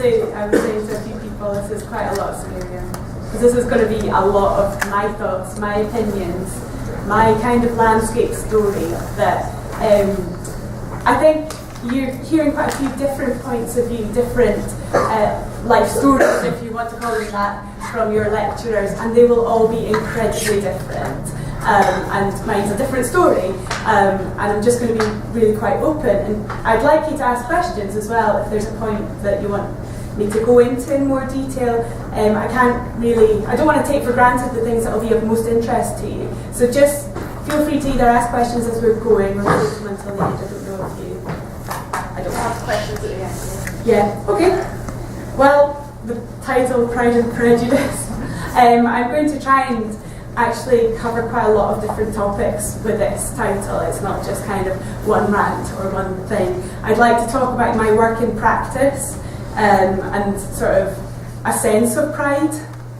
say to a few people, this is quite a lot scarier. Because this is going to be a lot of my thoughts, my opinions, my kind of landscape story that I think you're hearing quite a few different points of view, different life stories, if you want to call them that, from your lecturers, and they will all be incredibly different. And mine's a different story, and I'm just going to be really quite open. And I'd like you to ask questions as well if there's a point that you want me to go into in more detail. I don't want to take for granted the things that will be of most interest to you. So just feel free to either ask questions as we're going or take them until the end. I don't know if you... I don't have questions at the end. Yeah, okay. Well, the title, Pride and Prejudice. I'm going to try and actually cover quite a lot of different topics with this title. It's not just kind of one rant or one thing. I'd like to talk about my work in practice and sort of a sense of pride,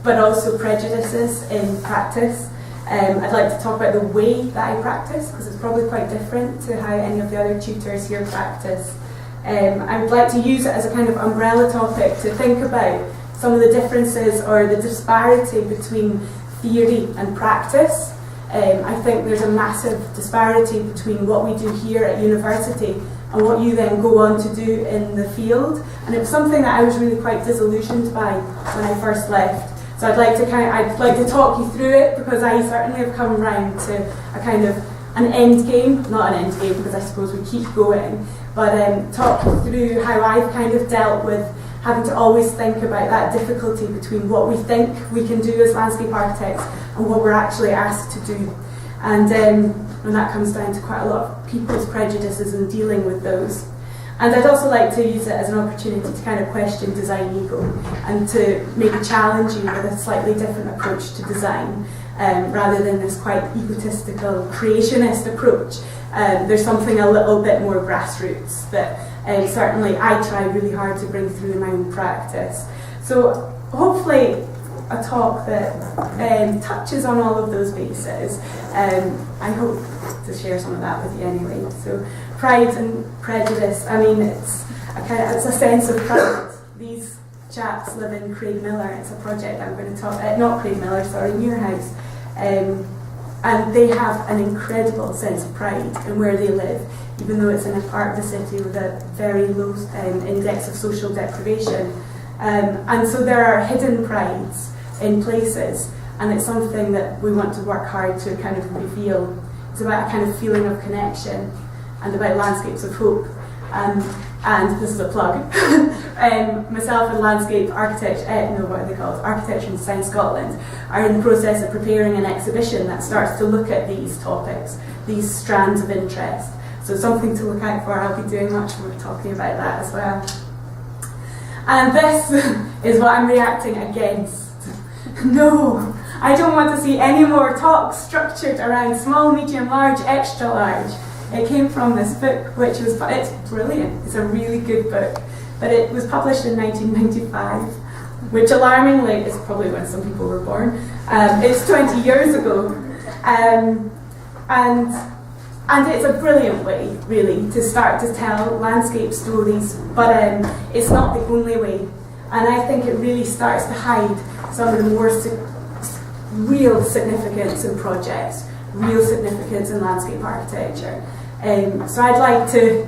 but also prejudices in practice. I'd like to talk about the way that I practice, because it's probably quite different to how any of the other tutors here practice. I would like to use it as a kind of umbrella topic to think about some of the differences or the disparity between theory and practice. I think there's a massive disparity between what we do here at university and what you then go on to do in the field. And it was something that I was really quite disillusioned by when I first left. So I'd like to talk you through it, because I certainly have come round to a kind of an end game, not an end game because I suppose we keep going, but talk you through how I've kind of dealt with having to always think about that difficulty between what we think we can do as landscape architects and what we're actually asked to do. And that comes down to quite a lot of people's prejudices and dealing with those. And I'd also like to use it as an opportunity to kind of question design ego and to maybe challenge you with a slightly different approach to design, rather than this quite egotistical creationist approach. There's something a little bit more grassroots that certainly I try really hard to bring through in my own practice. So hopefully a talk that touches on all of those bases. I hope to share some of that with you anyway. So pride and prejudice, I mean, it's a sense of pride. These chaps live in Craigmillar. It's a project I'm going to talk, not Craigmillar, sorry, Muirhouse. And they have an incredible sense of pride in where they live, even though it's in a part of the city with a very low index of social deprivation. And so there are hidden prides in places, and it's something that we want to work hard to kind of reveal. It's about a kind of feeling of connection and about landscapes of hope. And this is a plug. Myself and Landscape Architecture, what are they called? Architecture and Design Scotland are in the process of preparing an exhibition that starts to look at these topics, these strands of interest. So something to look out for. I'll be doing much more talking about that as well. And this is what I'm reacting against. No, I don't want to see any more talks structured around small, medium, large, extra large. It came from this book, which was, it's brilliant, it's a really good book, but it was published in 1995, which alarmingly is probably when some people were born. It's 20 years ago, and it's a brilliant way, really, to start to tell landscape stories, but it's not the only way, and I think it really starts to hide some of the more real significance in projects, real significance in landscape architecture. So I'd like to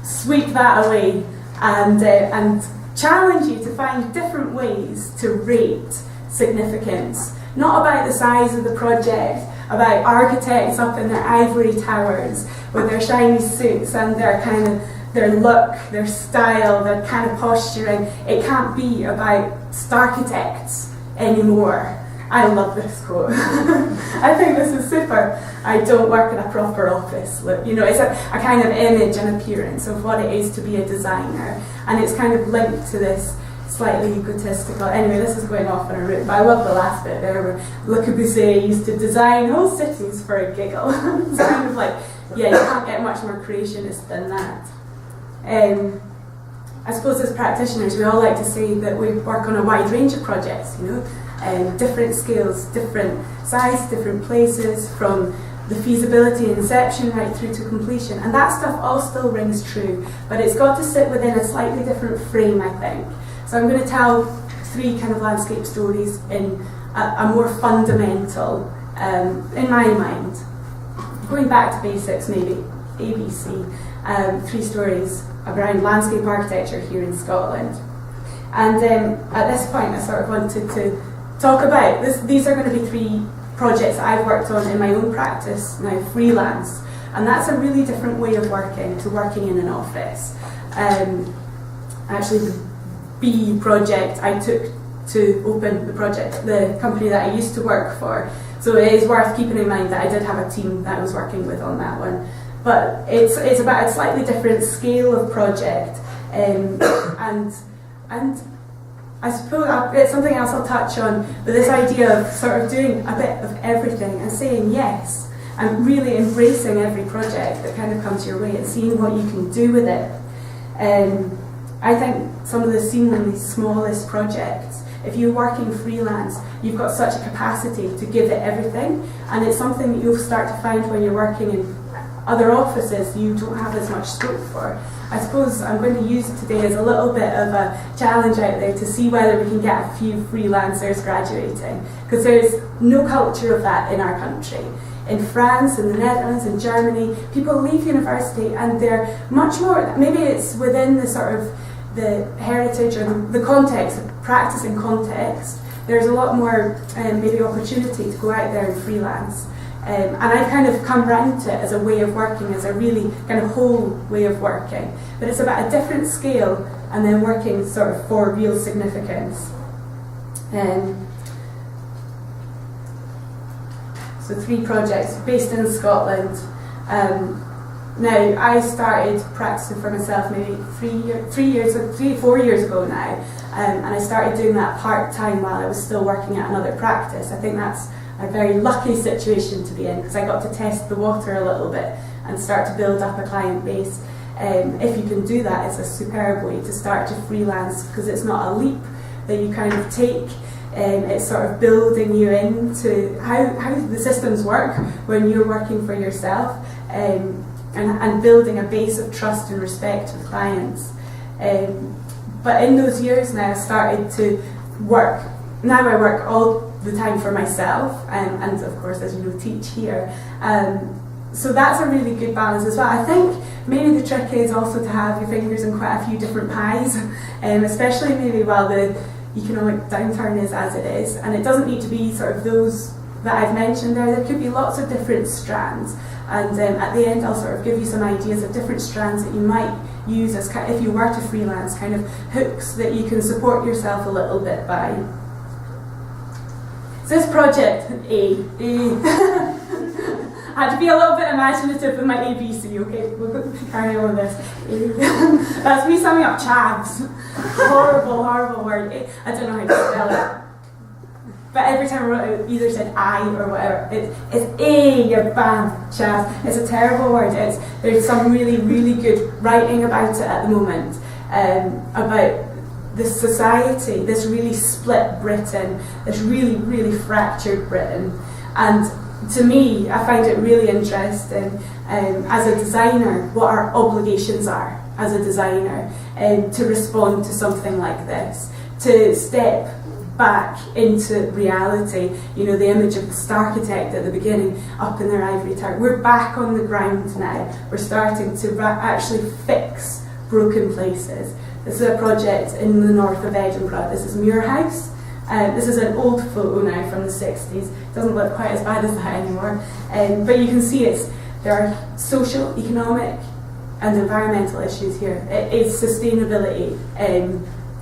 sweep that away and challenge you to find different ways to rate significance. Not about the size of the project, about architects up in their ivory towers with their shiny suits and their look, their style, their kind of posturing. It can't be about architects anymore. I love this quote. I think this is super. I don't work in a proper office. It's a kind of image and appearance of what it is to be a designer, and it's kind of linked to this slightly egotistical. Anyway, this is going off on a route, but I love the last bit there where Le Corbusier used to design whole cities for a giggle. It's kind of like, yeah, you can't get much more creationist than that. I suppose as practitioners, we all like to say that we work on a wide range of projects, different scales, different size, different places, from the feasibility inception right through to completion. And that stuff all still rings true, but it's got to sit within a slightly different frame, I think. So I'm going to tell 3 kind of landscape stories in a more fundamental, in my mind, going back to basics maybe, ABC, 3 stories around landscape architecture here in Scotland. And at this point I sort of wanted to talk about, these are going to be 3 projects that I've worked on in my own practice, now freelance, and that's a really different way of working to working in an office. Actually, the B project I took to open the company that I used to work for, so it is worth keeping in mind that I did have a team that I was working with on that one. But it's about a slightly different scale of project, and I suppose it's something else I'll touch on, but this idea of sort of doing a bit of everything and saying yes, and really embracing every project that kind of comes your way and seeing what you can do with it. I think some of the seemingly smallest projects, if you're working freelance, you've got such a capacity to give it everything, and it's something that you'll start to find when you're working in other offices you don't have as much scope for. I suppose I'm going to use today as a little bit of a challenge out there to see whether we can get a few freelancers graduating, because there's no culture of that in our country. In France, in the Netherlands, in Germany, people leave university and they're much more, maybe it's within the sort of the heritage or the context, the practicing context, there's a lot more maybe opportunity to go out there and freelance. And I've kind of come round to it as a way of working, as a really kind of whole way of working. But it's about a different scale and then working sort of for real significance. So 3 projects based in Scotland. Now, I started practicing for myself maybe 4 years ago now. And I started doing that part-time while I was still working at another practice. I think that's a very lucky situation to be in, because I got to test the water a little bit and start to build up a client base. If you can do that, it's a superb way to start to freelance, because it's not a leap that you kind of take. It's sort of building you into how the systems work when you're working for yourself, and building a base of trust and respect with clients. But in those years now, I started to work. Now I work all the time for myself, and of course, as you know, teach here. So that's a really good balance as well. I think maybe the trick is also to have your fingers in quite a few different pies, especially maybe while the economic downturn is as it is. And it doesn't need to be sort of those that I've mentioned there. There could be lots of different strands. And at the end, I'll sort of give you some ideas of different strands that you might use as, if you were to freelance, kind of hooks that you can support yourself a little bit by. So this project, A. I had to be a little bit imaginative with my ABC, okay? We'll carry on with this. That's me summing up chavs. Horrible, horrible word. I don't know how to spell it. But every time I wrote it, either said I or whatever. It's A, you're bam, chavs. It's a terrible word. There's some really, really good writing about it at the moment, about this society, this really split Britain, this really, really fractured Britain. And to me, I find it really interesting, as a designer, what our obligations are as a designer, to respond to something like this, to step back into reality. You know, the image of the Starchitect at the beginning, up in their ivory tower. We're back on the ground now. We're starting to actually fix broken places. This is a project in the north of Edinburgh. This is Muir House. This is an old photo now from the 60s. It doesn't look quite as bad as that anymore. But you can see there are social, economic and environmental issues here. It is sustainability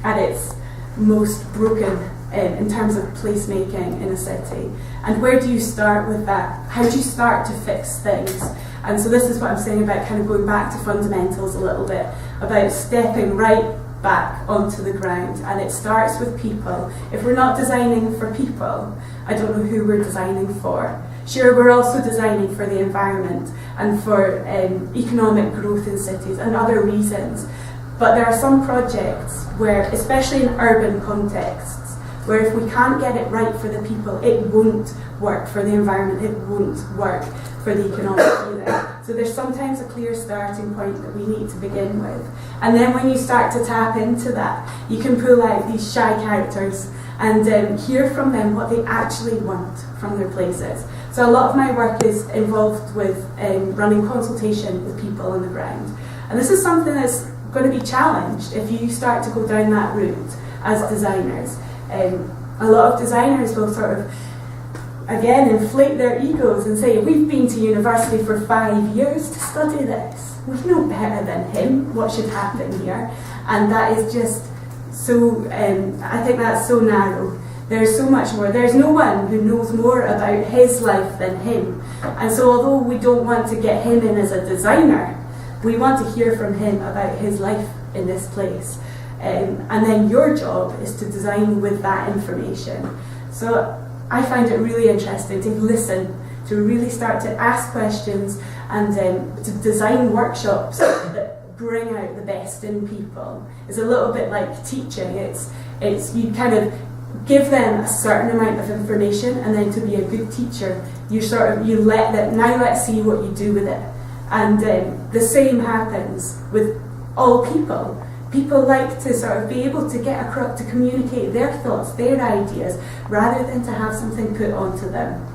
at its most broken in terms of placemaking in a city. And where do you start with that? How do you start to fix things? And so this is what I'm saying about kind of going back to fundamentals a little bit, about stepping right back onto the ground. And it starts with people. If we're not designing for people, I don't know who we're designing for. Sure, we're also designing for the environment and for economic growth in cities and other reasons. But there are some projects where, especially in urban contexts, where if we can't get it right for the people, it won't work for the environment, it won't work for the economic either. So there's sometimes a clear starting point that we need to begin with. And then when you start to tap into that, you can pull out these shy characters and hear from them what they actually want from their places. So a lot of my work is involved with running consultation with people on the ground. And this is something that's going to be challenged if you start to go down that route as designers. A lot of designers will sort of, again, inflate their egos and say, we've been to university for 5 years to study this. We know better than him what should happen here. And that is just so, I think that's so narrow. There's so much more. There's no one who knows more about his life than him. And so although we don't want to get him in as a designer, we want to hear from him about his life in this place. And then your job is to design with that information. So I find it really interesting to listen, to really start to ask questions and to design workshops that bring out the best in people. It's a little bit like teaching. It's you kind of give them a certain amount of information, and then to be a good teacher, you let them, now let's see what you do with it. And the same happens with all people. People like to sort of be able to get across, to communicate their thoughts, their ideas, rather than to have something put onto them.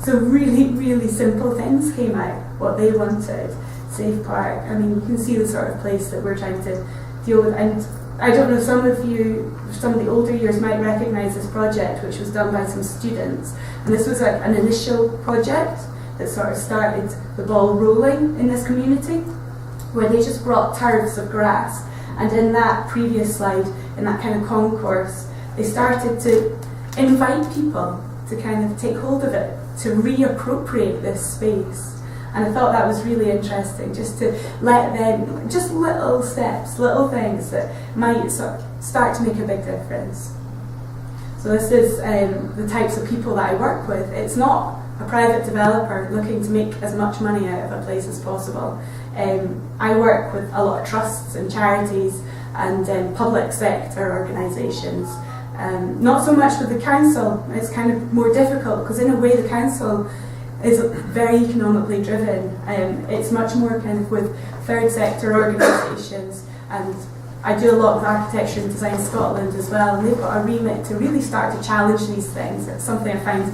So really, really simple things came out, what they wanted. Safe Park, I mean, you can see the sort of place that we're trying to deal with. And I don't know, some of the older years might recognise this project, which was done by some students. And this was like an initial project that sort of started the ball rolling in this community, where they just brought turfs of grass. And in that previous slide, in that kind of concourse, they started to invite people to kind of take hold of it, to reappropriate this space. And I thought that was really interesting, just to let them, just little steps, little things that might start to make a big difference. So this is the types of people that I work with. It's not a private developer looking to make as much money out of a place as possible. I work with a lot of trusts and charities and public sector organisations. Not so much with the council. It's kind of more difficult because in a way the council is very economically driven. It's much more kind of with third sector organisations, and I do a lot of Architecture and Design Scotland as well, and they've got a remit to really start to challenge these things. It's something I find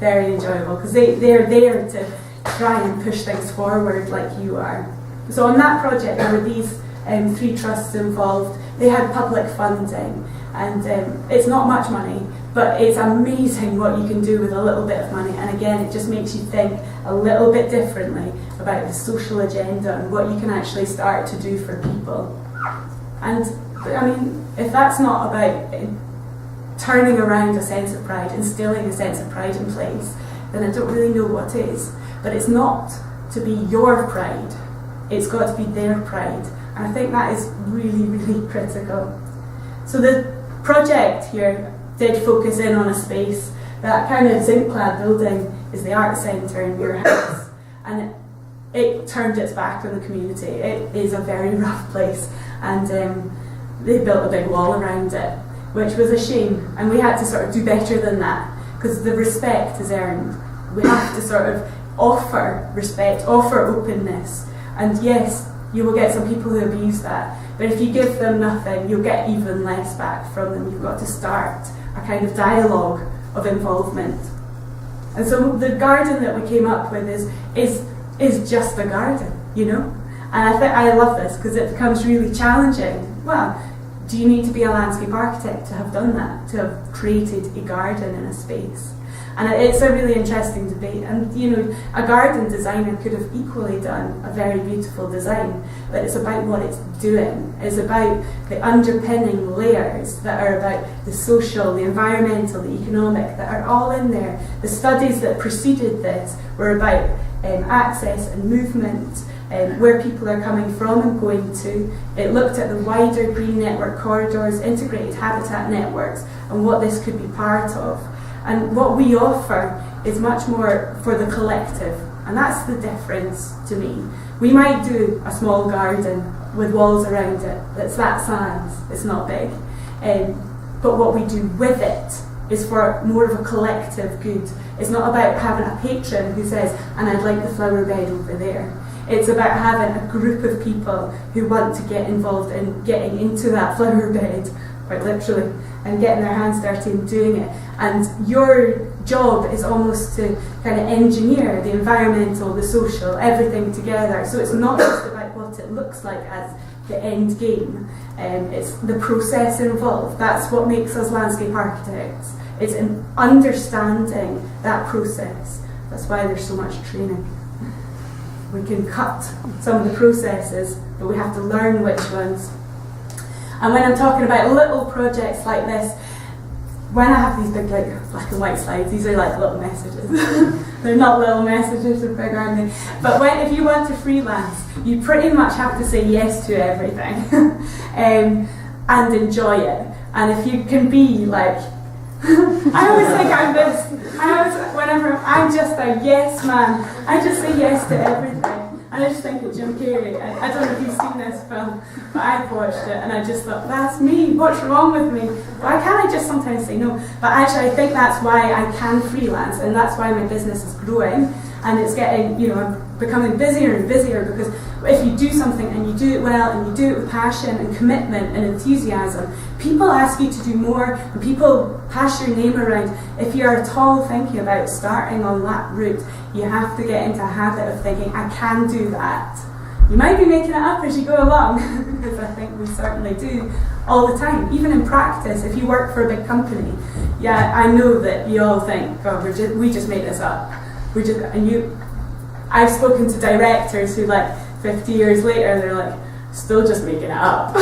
very enjoyable because they're there to try and push things forward like you are. So on that project there were these 3 trusts involved. They had public funding, and it's not much money, but it's amazing what you can do with a little bit of money. And again, it just makes you think a little bit differently about the social agenda and what you can actually start to do for people. And I mean, if that's not about turning around a sense of pride, instilling a sense of pride in place, then I don't really know what is. But it's not to be your pride, it's got to be their pride. And I think that is really, really critical. So the project here did focus in on a space. That kind of zinc-clad building is the art centre in your house. And it turned its back on the community. It is a very rough place. And they built a big wall around it, which was a shame. And we had to sort of do better than that, because the respect is earned. We have to sort of offer respect, offer openness. And yes, you will get some people who abuse that, but if you give them nothing, you'll get even less back from them. You've got to start a kind of dialogue of involvement. And so the garden that we came up with is just a garden, you know? And I love this because it becomes really challenging. Well, do you need to be a landscape architect to have done that, to have created a garden in a space? And it's a really interesting debate. And you know, a garden designer could have equally done a very beautiful design, but it's about what it's doing. It's about the underpinning layers that are about the social, the environmental, the economic, that are all in there. The studies that preceded this were about access and movement, where people are coming from and going to. It looked at the wider green network corridors, integrated habitat networks, and what this could be part of. And what we offer is much more for the collective, and that's the difference to me. We might do a small garden with walls around it that's that size, it's not big, but what we do with it is for more of a collective good. It's not about having a patron who says, and I'd like the flower bed over there. It's about having a group of people who want to get involved in getting into that flower bed, quite literally, and getting their hands dirty and doing it. And your job is almost to kind of engineer the environmental, the social, everything together. So it's not just about what it looks like as the end game. It's the process involved. That's what makes us landscape architects. It's in understanding that process. That's why there's so much training. We can cut some of the processes, but we have to learn which ones. And when I'm talking about little projects like this, when I have these big like black and white slides, these are like little messages. They're not little messages, they're big, aren't they? But if you want to freelance, you pretty much have to say yes to everything and enjoy it. And if you can be like, I always think I'm this. Whenever I'm just a yes man, I just say yes to everything. And I just think of Jim Carrey. I don't know if you've seen this film, but I've watched it and I just thought, that's me, what's wrong with me? Why can't I just sometimes say no? But actually I think that's why I can freelance, and that's why my business is growing, and it's getting, I'm becoming busier and busier, because if you do something and you do it well and you do it with passion and commitment and enthusiasm, people ask you to do more and people pass your name around. If you're at all thinking about starting on that route, you have to get into a habit of thinking, I can do that. You might be making it up as you go along, because I think we certainly do all the time. Even in practice, if you work for a big company, yeah, I know that you all think, God, we just made this up. I've spoken to directors who, like, 50 years later, they're like, still just making it up.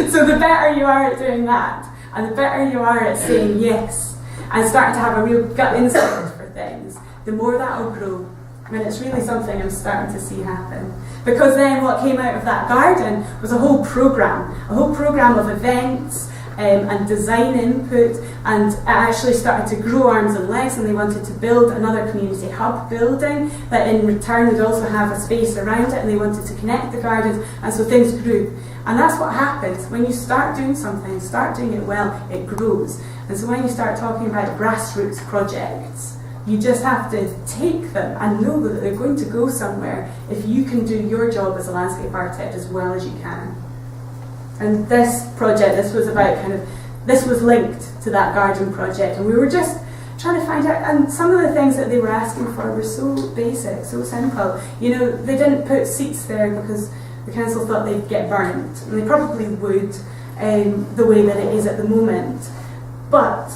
So the better you are at doing that, and the better you are at saying yes, and starting to have a real gut instinct for things, the more that will grow. I mean, it's really something I'm starting to see happen. Because then what came out of that garden was a whole program of events and design input, and it actually started to grow arms and legs, and they wanted to build another community hub building that in return would also have a space around it, and they wanted to connect the gardens, and so things grew. And that's what happens when you start doing something, start doing it well, it grows. And so when you start talking about grassroots projects, you just have to take them and know that they're going to go somewhere if you can do your job as a landscape architect as well as you can. And this project, this was linked to that garden project, and we were just trying to find out, and some of the things that they were asking for were so basic, so simple. They didn't put seats there because the council thought they'd get burnt, and they probably would, the way that it is at the moment. But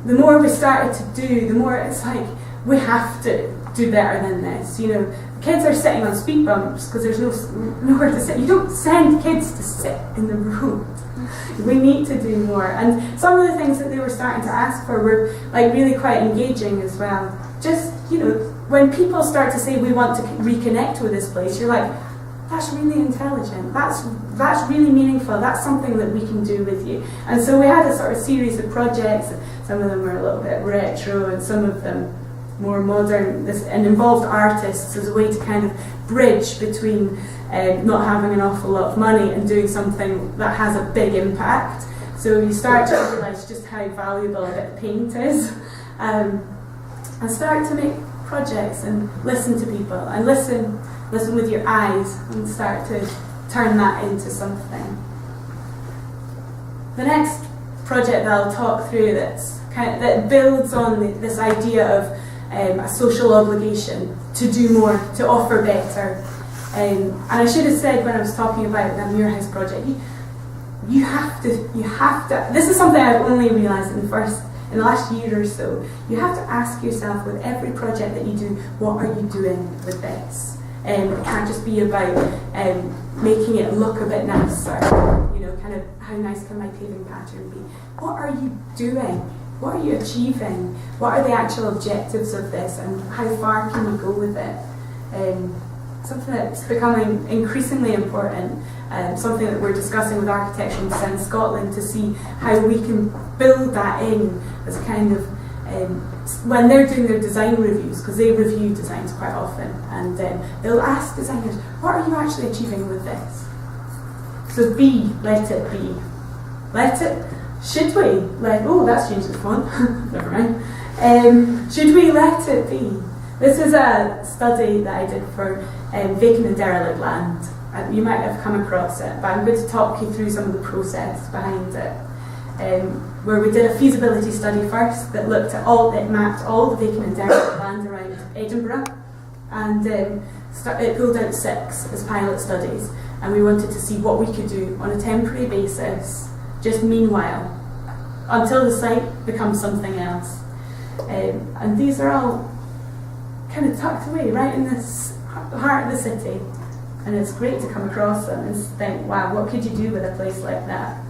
the more we started to do, the more it's like, we have to do better than this. Kids are sitting on speed bumps because there's nowhere to sit. You don't send kids to sit in the road. We need to do more. And some of the things that they were starting to ask for were like really quite engaging as well. Just, when people start to say we want to reconnect with this place, you're like, that's really intelligent. That's really meaningful. That's something that we can do with you. And so we had a sort of series of projects. Some of them were a little bit retro, and some of them more modern, and involved artists as a way to kind of bridge between not having an awful lot of money and doing something that has a big impact. So you start to realise just how valuable a bit of paint is, and start to make projects and listen to people and listen with your eyes and start to turn that into something. The next project that I'll talk through that builds on this idea of a social obligation to do more, to offer better. And I should have said when I was talking about the Muirhouse project, you have to, this is something I've only realised in the last year or so, you have to ask yourself with every project that you do, what are you doing with this? It can't just be about making it look a bit nicer, kind of how nice can my paving pattern be? What are you doing? What are you achieving? What are the actual objectives of this, and how far can you go with it? Something that's becoming increasingly important, something that we're discussing with Architecture and Design Scotland to see how we can build that in as a kind of, when they're doing their design reviews, because they review designs quite often, and they'll ask designers, what are you actually achieving with this? So let it be. Let it should we that's changed the font, never mind. Should we let it be? This is a study that I did for vacant and derelict land. You might have come across it, but I'm going to talk you through some of the process behind it. Where we did a feasibility study first that looked at it mapped all the vacant and derelict land around Edinburgh, and it pulled out 6 as pilot studies, and we wanted to see what we could do on a temporary basis, just meanwhile, until the site becomes something else. And these are all kind of tucked away right in this heart of the city, and it's great to come across them and think, wow, what could you do with a place like that?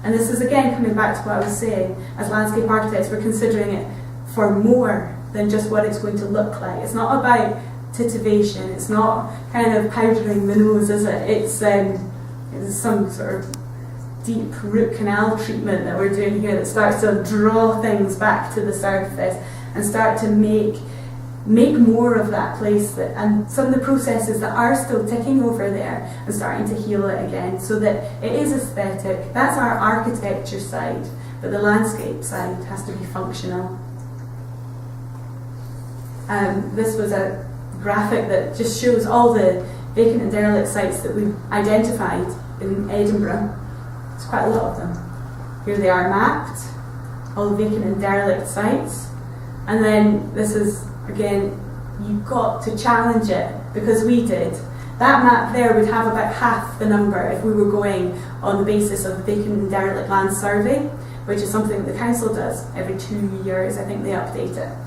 And this is again coming back to what I was saying, as landscape architects we're considering it for more than just what it's going to look like. It's not about titivation, it's not kind of powdering the nose, is it? It's some sort of deep root canal treatment that we're doing here that starts to draw things back to the surface and start to make more of that place, and some of the processes that are still ticking over there and starting to heal it again, so that it is aesthetic. That's our architecture side, but the landscape side has to be functional. This was a graphic that just shows all the vacant and derelict sites that we've identified in Edinburgh. There's quite a lot of them. Here they are mapped, all the vacant and derelict sites, and then this is, again, you've got to challenge it, because we did. That map there would have about half the number if we were going on the basis of the vacant and derelict land survey, which is something that the council does every 2 years. I think they update it.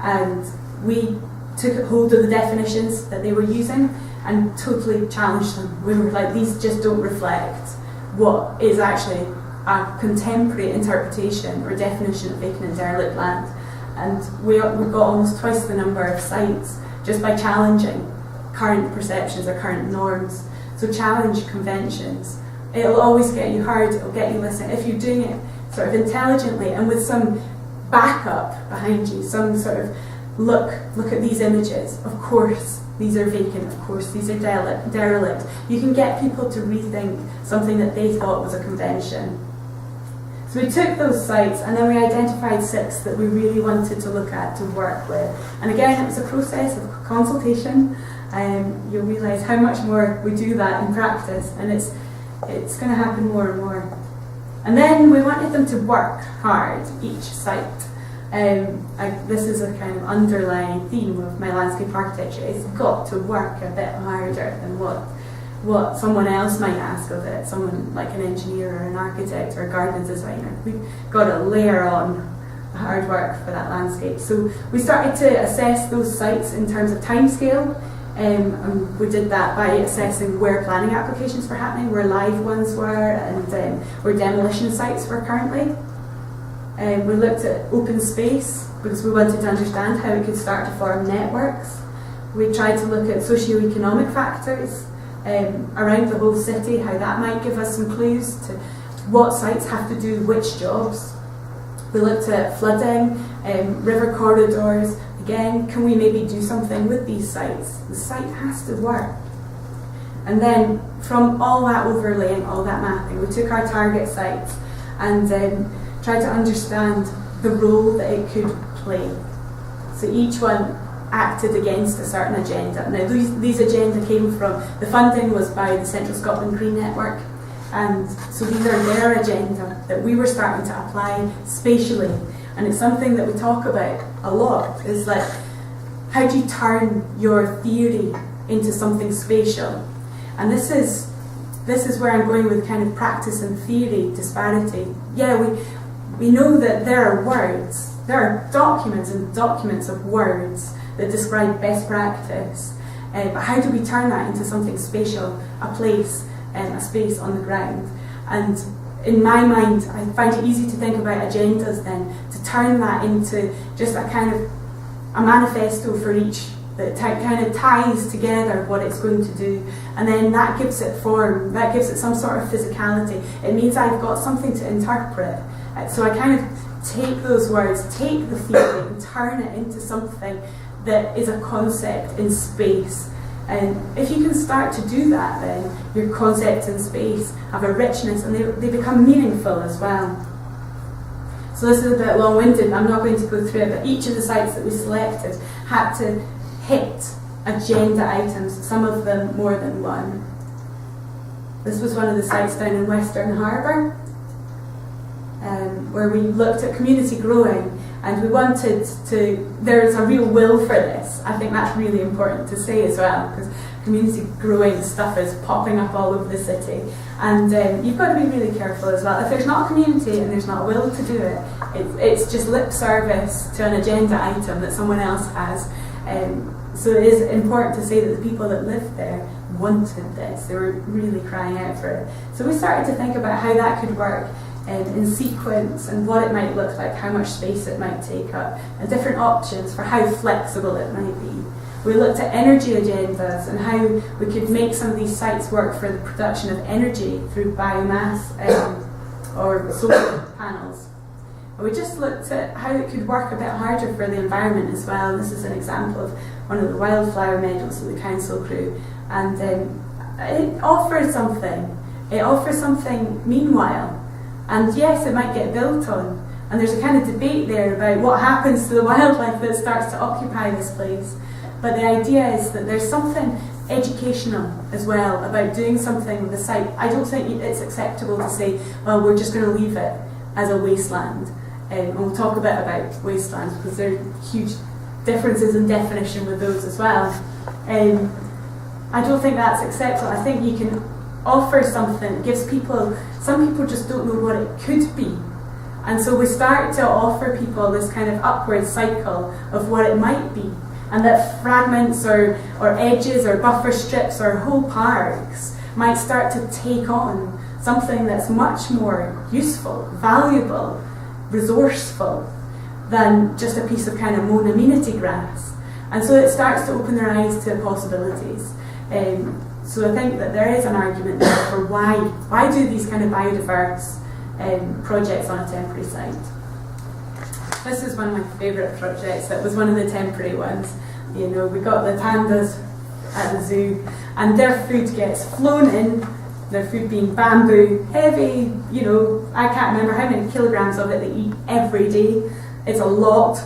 And we took hold of the definitions that they were using and totally challenged them. We were like, these just don't reflect what is actually a contemporary interpretation or definition of vacant and derelict land. And we got almost twice the number of sites just by challenging current perceptions or current norms. So challenge conventions. It'll always get you heard, it'll get you listened. If you're doing it sort of intelligently and with some backup behind you, some sort of look at these images, of course these are vacant, of course these are derelict. You can get people to rethink something that they thought was a convention. So we took those sites and then we identified 6 that we really wanted to look at, to work with. And again, it was a process of consultation. You'll realise how much more we do that in practice, and it's going to happen more and more. And then we wanted them to work hard, each site. This is a kind of underlying theme of my landscape architecture. It's got to work a bit harder than what someone else might ask of it, someone like an engineer or an architect or a garden designer. We've got to layer on the hard work for that landscape. So we started to assess those sites in terms of timescale, and we did that by assessing where planning applications were happening, where live ones were, and where demolition sites were currently. We looked at open space because we wanted to understand how we could start to form networks. We tried to look at socio-economic factors around the whole city, how that might give us some clues to what sites have to do which jobs. We looked at flooding, river corridors. Again, can we maybe do something with these sites? The site has to work. And then from all that overlaying, all that mapping, we took our target sites and tried to understand the role that it could play. So each one acted against a certain agenda. Now these agenda came from, the funding was by the Central Scotland Green Network, and so these are their agenda that we were starting to apply spatially. And it's something that we talk about a lot, is like, how do you turn your theory into something spatial? And this is where I'm going with kind of practice and theory disparity. Yeah, we know that there are words, there are documents and documents of words that describe best practice, but how do we turn that into something spatial, a place, a space on the ground? And in my mind, I find it easy to think about agendas then, to turn that into just a kind of a manifesto for each that kind of ties together what it's going to do, and then that gives it form, that gives it some sort of physicality. It means I've got something to interpret. So I kind of take those words, take the theory and turn it into something that is a concept in space. And if you can start to do that, then your concepts in space have a richness and they become meaningful as well. So this is a bit long-winded, I'm not going to go through it, but each of the sites that we selected had to hit agenda items, some of them more than one. This was one of the sites down in Western Harbour, where we looked at community growing, and we wanted to, there's a real will for this. I think that's really important to say as well, because community growing stuff is popping up all over the city, and you've got to be really careful as well. If there's not a community and there's not a will to do it, it's just lip service to an agenda item that someone else has. So it is important to say that the people that lived there wanted this. They were really crying out for it. So we started to think about how that could work in sequence, and what it might look like, how much space it might take up, and different options for how flexible it might be. We looked at energy agendas and how we could make some of these sites work for the production of energy through biomass or solar panels. And we just looked at how it could work a bit harder for the environment as well. This is an example of one of the wildflower meadows of the council crew, and it offers something. It offers something meanwhile. And yes, it might get built on, and there's a kind of debate there about what happens to the wildlife that starts to occupy this place. But the idea is that there's something educational as well about doing something with the site. I don't think it's acceptable to say, well, we're just going to leave it as a wasteland. And we'll talk a bit about wastelands, because there are huge differences in definition with those as well. I don't think that's acceptable. I think you can offer something that gives people, some people just don't know what it could be. And so we start to offer people this kind of upward cycle of what it might be. And that fragments or edges or buffer strips or whole parks might start to take on something that's much more useful, valuable, resourceful than just a piece of kind of mown amenity grass. And so it starts to open their eyes to possibilities. So I think that there is an argument there for why do these kind of biodiverse projects on a temporary site. This is one of my favourite projects. That was one of the temporary ones. You know, we got the pandas at the zoo, and their food gets flown in, their food being bamboo, heavy, you know, I can't remember how many kilograms of it they eat every day. It's a lot.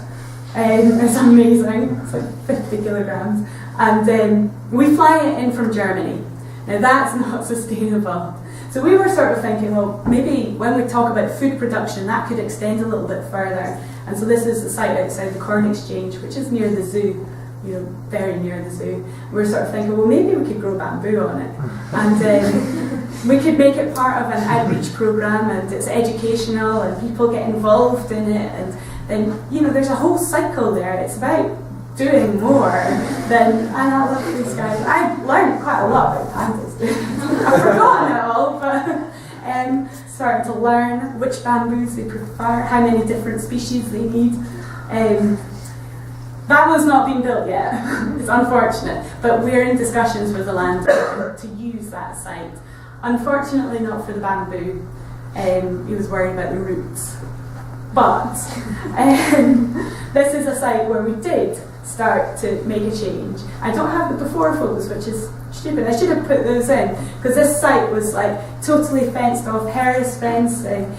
It's amazing. It's like 50 kilograms. And we fly it in from Germany. Now that's not sustainable. So we were sort of thinking, well, maybe when we talk about food production, that could extend a little bit further. And so this is the site outside the Corn Exchange, which is near the zoo, you know, very near the zoo. We were sort of thinking, well, maybe we could grow bamboo on it. And we could make it part of an outreach programme, and it's educational, and people get involved in it. And then, you know, there's a whole cycle there. It's about doing more than, and I love these guys. I've learned quite a lot about pandas. I've forgotten it all, but starting to learn which bamboos they prefer, how many different species they need. That one's not been built yet. It's unfortunate, but we're in discussions with the landowner to use that site. Unfortunately not for the bamboo. He was worried about the roots. But this is a site where we did start to make a change. I don't have the before photos, which is stupid. I should have put those in, because this site was like totally fenced off, Harris fencing,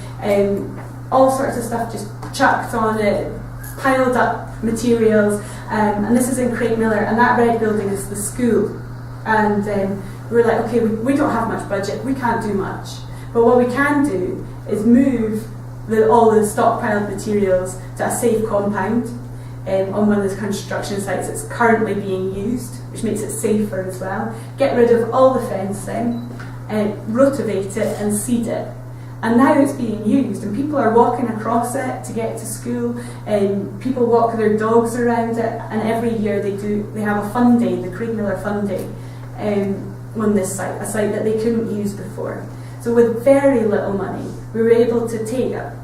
all sorts of stuff just chucked on it, piled up materials, and this is in Craigmillar, and that red building is the school. And we were like, okay, we don't have much budget, we can't do much, but what we can do is move all the stockpiled materials to a safe compound on one of the construction sites that's currently being used, which makes it safer as well. Get rid of all the fencing, rotivate it and seed it. And now it's being used, and people are walking across it to get to school, and people walk their dogs around it, and every year they have a fun day, the Craigmillar Fun Day, on this site, a site that they couldn't use before. So with very little money, we were able to take a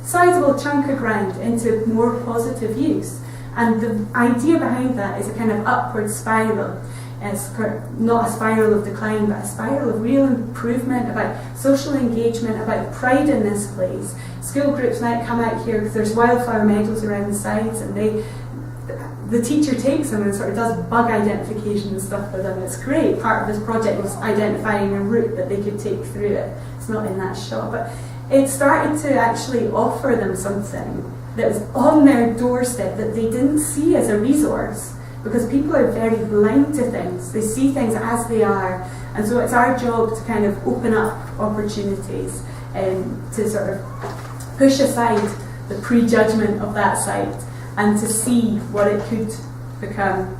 sizable chunk of ground into more positive use. And the idea behind that is a kind of upward spiral. It's not a spiral of decline, but a spiral of real improvement, about social engagement, about pride in this place. School groups might come out here because there's wildflower meadows around the sides, and the teacher takes them and sort of does bug identification and stuff with them. It's great. Part of this project was identifying a route that they could take through it. It's not in that shot, but it started to actually offer them something that was on their doorstep that they didn't see as a resource, because people are very blind to things. They see things as they are, and so it's our job to kind of open up opportunities and to sort of push aside the prejudgment of that site and to see what it could become.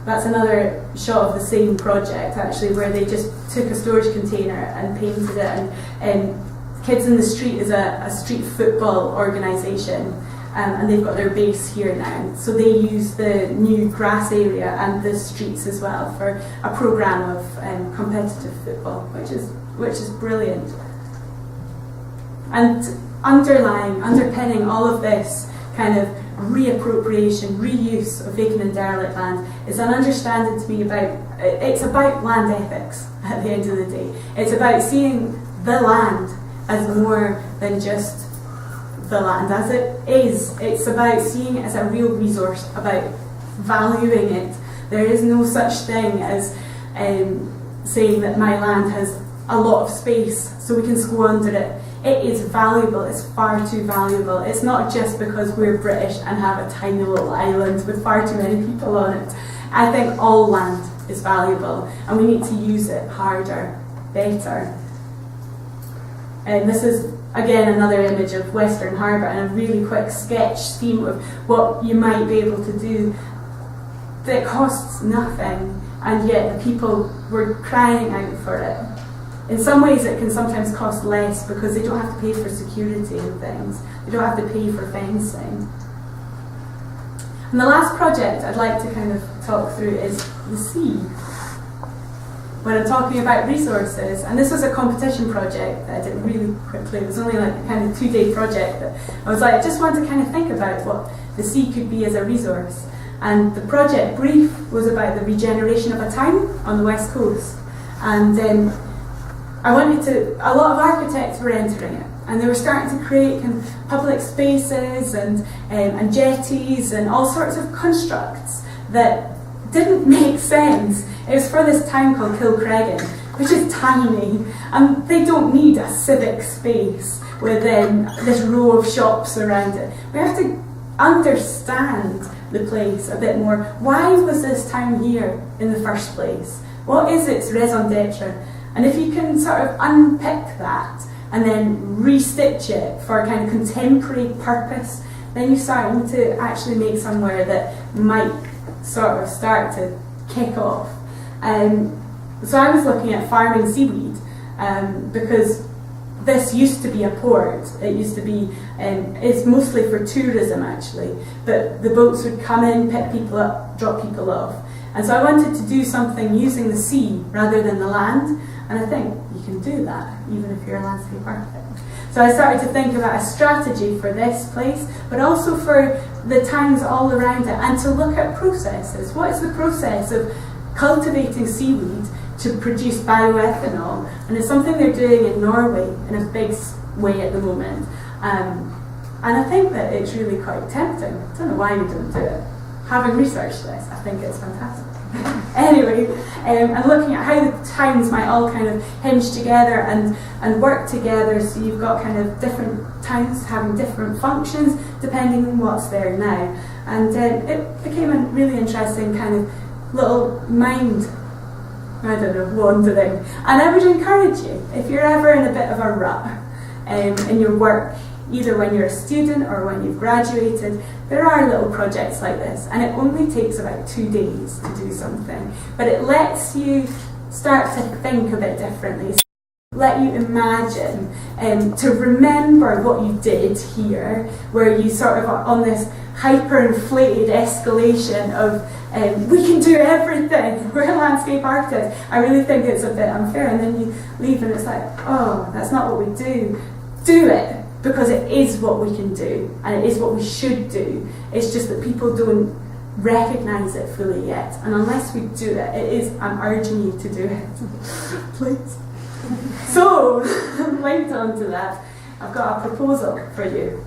That's another shot of the same project, actually, where they just took a storage container and painted it. And Kids in the Street is a street football organisation, and they've got their base here now. So they use the new grass area and the streets as well for a programme of competitive football, which is brilliant. And underpinning all of this kind of reappropriation, reuse of vacant and derelict land is an understanding to me it's about land ethics at the end of the day. It's about seeing the land as more than just the land as it is. It's about seeing it as a real resource, about valuing it. There is no such thing as saying that my land has a lot of space so we can squander it. It is valuable, it's far too valuable. It's not just because we're British and have a tiny little island with far too many people on it. I think all land is valuable and we need to use it harder, better. And this is, again, another image of Western Harbour and a really quick sketch scheme of what you might be able to do that costs nothing, and yet the people were crying out for it. In some ways it can sometimes cost less because they don't have to pay for security and things. They don't have to pay for fencing. And the last project I'd like to kind of talk through is the sea. When I'm talking about resources, and this was a competition project that I did really quickly. It was only like a kind of 2-day project that I was like, I just want to kind of think about what the sea could be as a resource. And the project brief was about the regeneration of a town on the west coast. And a lot of architects were entering it, and they were starting to create kind of public spaces and jetties and all sorts of constructs that didn't make sense. It was for this town called Kilcreggan, which is tiny, and they don't need a civic space with this row of shops around it. We have to understand the place a bit more. Why was this town here in the first place? What is its raison d'etre? And if you can sort of unpick that and then restitch it for a kind of contemporary purpose, then you're starting to actually make somewhere that might sort of start to kick off. So I was looking at farming seaweed because this used to be a port. It used to be, it's mostly for tourism actually, but the boats would come in, pick people up, drop people off. And so I wanted to do something using the sea rather than the land, and I think you can do that even if you're a landscape architect. So I started to think about a strategy for this place, but also for the towns all around it, and to look at processes. What is the process of cultivating seaweed to produce bioethanol? And it's something they're doing in Norway in a big way at the moment. And I think that it's really quite tempting. I don't know why we don't do it. Having researched this, I think it's fantastic. Anyway, and looking at how the towns might all kind of hinge together and work together, so you've got kind of different towns having different functions depending on what's there now. And it became a really interesting kind of little mind, wandering. And I would encourage you, if you're ever in a bit of a rut in your work, either when you're a student or when you've graduated, there are little projects like this, and it only takes about 2 days to do something, but it lets you start to think a bit differently. Let you imagine, to remember what you did here, where you sort of are on this hyper-inflated escalation of we can do everything, we're landscape architects. I really think it's a bit unfair, and then you leave and it's like, oh, that's not what we do. Do it, because it is what we can do, and it is what we should do. It's just that people don't recognise it fully yet, and unless we do it, I'm urging you to do it. Please. So, linked on to that, I've got a proposal for you.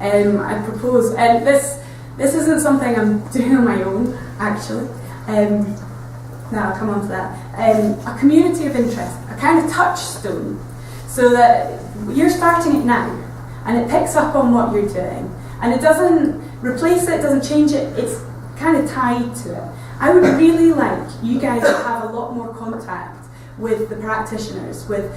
I propose, and this isn't something I'm doing on my own, actually. Now I'll come on to that. A community of interest, a kind of touchstone. so that you're starting it now, and it picks up on what you're doing, and it doesn't replace it, doesn't change it, it's kind of tied to it. I would really like you guys to have a lot more contact with the practitioners, with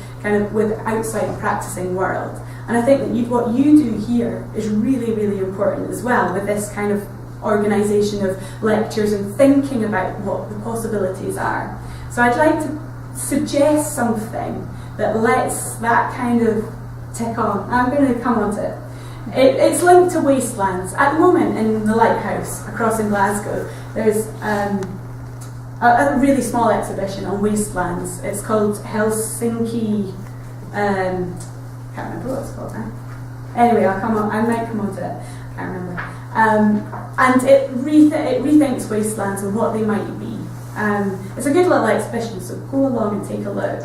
outside the practicing world. And I think that what you do here is really, really important as well, with this kind of organisation of lectures and thinking about what the possibilities are. So I'd like to suggest something that lets that kind of tick on. I'm going to come on to it. It's linked to wastelands. At the moment in the Lighthouse across in Glasgow, there's a really small exhibition on wastelands. It's called Helsinki, can't remember what it's called now. Anyway, I might come on to it, I can't remember. And it rethinks wastelands and what they might be. It's a good little exhibition, so go along and take a look.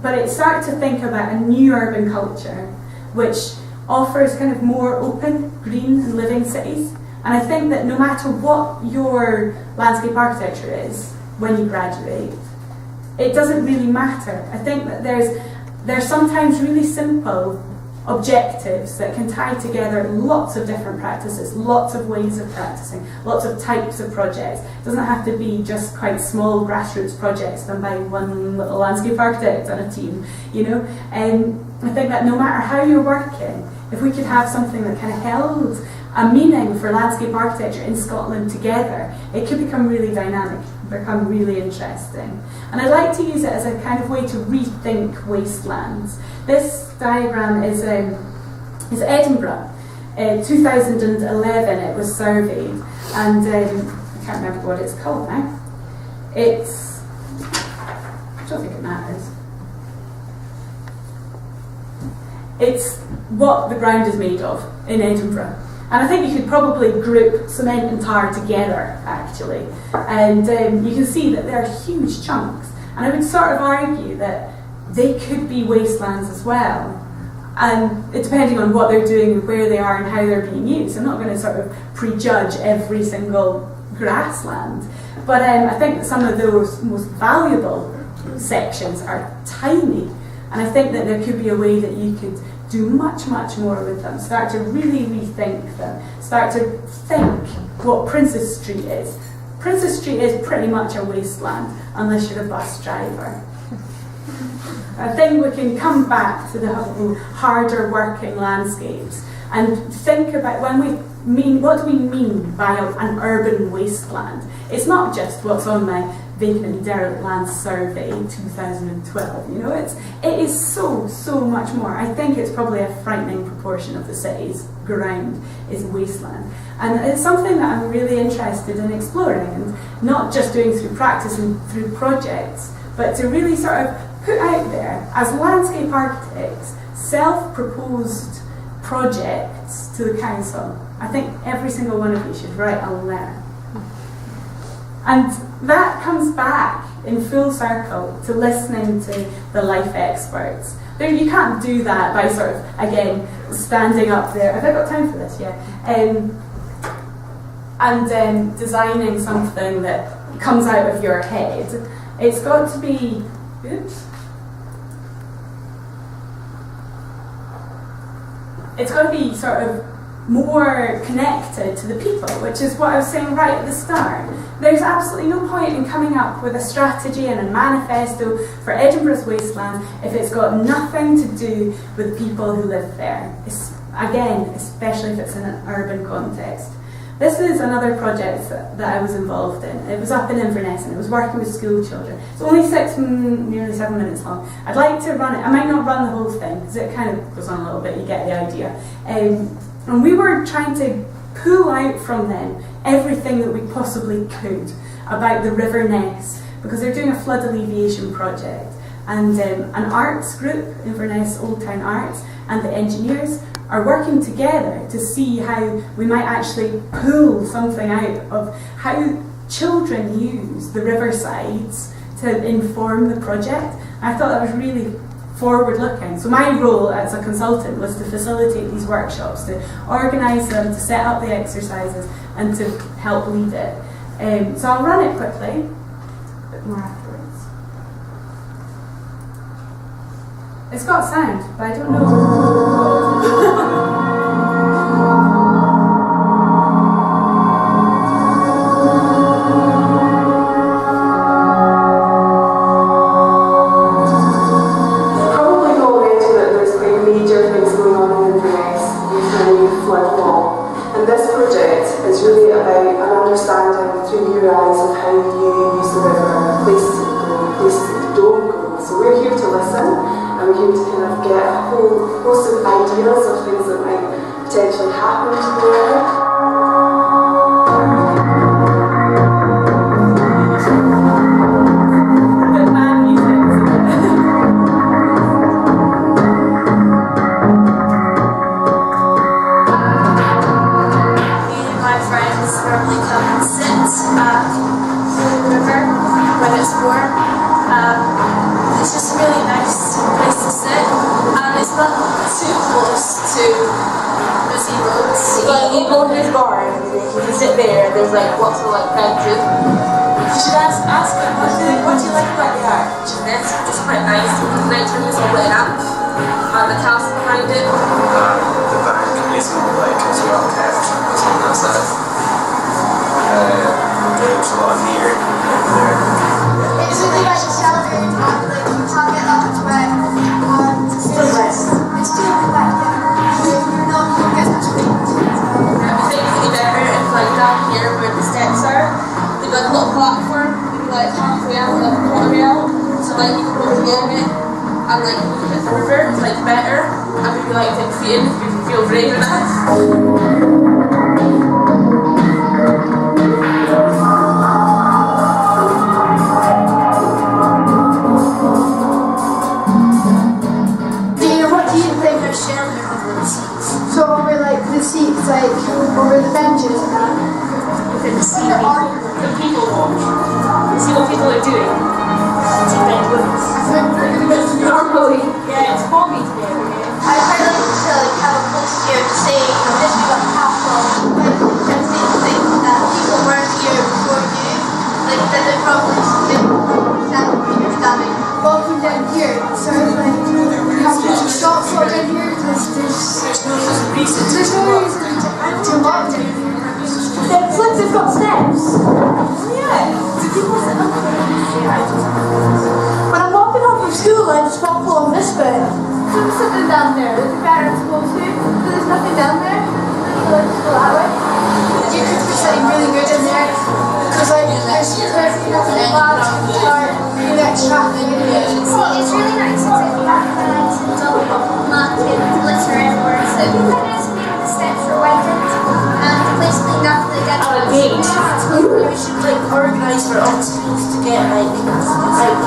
But it started to think about a new urban culture, which offers kind of more open, green and living cities. And I think that no matter what your landscape architecture is when you graduate, it doesn't really matter. I think that there's sometimes really simple objectives that can tie together lots of different practices, lots of ways of practicing, lots of types of projects. It doesn't have to be just quite small grassroots projects done by one little landscape architect and a team, you know. I think that no matter how you're working, if we could have something that kind of held a meaning for landscape architecture in Scotland together, it could become really dynamic, become really interesting. And I'd like to use it as a kind of way to rethink wastelands. This diagram is Edinburgh. 2011 it was surveyed, and I can't remember what it's called now. I don't think it matters. It's what the ground is made of in Edinburgh. And I think you could probably group cement and tar together, actually. And you can see that they're huge chunks. And I would sort of argue that they could be wastelands as well. And it, depending on what they're doing and where they are and how they're being used. I'm not going to sort of prejudge every single grassland. But I think that some of those most valuable sections are tiny. And I think that there could be a way that you could do much, much more with them, start to really rethink them, start to think what Princess Street is. Princess Street is pretty much a wasteland, unless you're a bus driver. I think we can come back to the harder working landscapes and think about what do we mean by an urban wasteland? It's not just what's on my Vacant and Derelict Lands Survey 2012, you know, it is so much more. I think it's probably a frightening proportion of the city's ground is wasteland. And it's something that I'm really interested in exploring, and not just doing through practice and through projects, but to really sort of put out there, as landscape architects, self-proposed projects to the council. I think every single one of you should write a letter. And that comes back in full circle to listening to the life experts. You can't do that by sort of, again, standing up there. Have I got time for this? Yeah. And designing something that comes out of your head. It's got to be, it's got to be sort of more connected to the people, which is what I was saying right at the start. There's absolutely no point in coming up with a strategy and a manifesto for Edinburgh's wasteland if it's got nothing to do with the people who live there. Again, especially if it's in an urban context. This is another project that I was involved in. It was up in Inverness and it was working with school children. It's only nearly 7 minutes long. I'd like to run it. I might not run the whole thing because it kind of goes on a little bit, you get the idea. And we were trying to pull out from them everything that we possibly could about the River Ness, because they're doing a flood alleviation project. And an arts group, Inverness Old Town Arts, and the engineers are working together to see how we might actually pull something out of how children use the riversides to inform the project. I thought that was really forward-looking. So my role as a consultant was to facilitate these workshops, to organise them, to set up the exercises, and to help lead it. So I'll run it quickly, a bit more afterwards. It's got sound, but I don't know. Understanding through your eyes of how you use the river, places that you go, places that you don't go. So we're here to listen, and we're here to kind of get a whole host of ideas of things that might potentially happen to the river. It's just a really nice place to sit, and it's not too close to busy roads. But you go to this bar and you can sit there, there's like lots of like benches. You should ask them, what do you like about the art? It's quite nice. The night time is all lit up, and the castle behind it. The bank is more like as well kept as on that side. There's a lot of near there. It's really like sheltered and like you can't get up to it and it's still wet, you're not going to get much wind. I think it'd be better if like down here where the steps are, they've got a little platform, maybe like halfway out, like a quarter way out, so like you can go along it and like look at the river, it's like better, and maybe like take feet in if you feel brave enough. So over like the seats, like over the benches and that. You can see the people watch. See what people are doing. Normally. Yeah, it's foggy today. I quite like to like have a post here to say this is what happened. Like and say things that people weren't here before you. Like that they're probably standing where you're standing. Walking down here, so it's like you have to shots all down here because there's no reason to walk down here. They've looked, they've got steps. Yeah. Do people sit up there? When I'm walking home from school, I just walk along this bit. There's something down there. There's a better to go to. But there's nothing down there. So I just go that way. You could be sitting really good in there. Because like there's nothing bad or you get traffic. Well, it's really nice. It's like you have the nice double mat and glitter everywhere. So you can just be on the steps for widened and the place cleaned up the dead We should like organise for all the schools to get like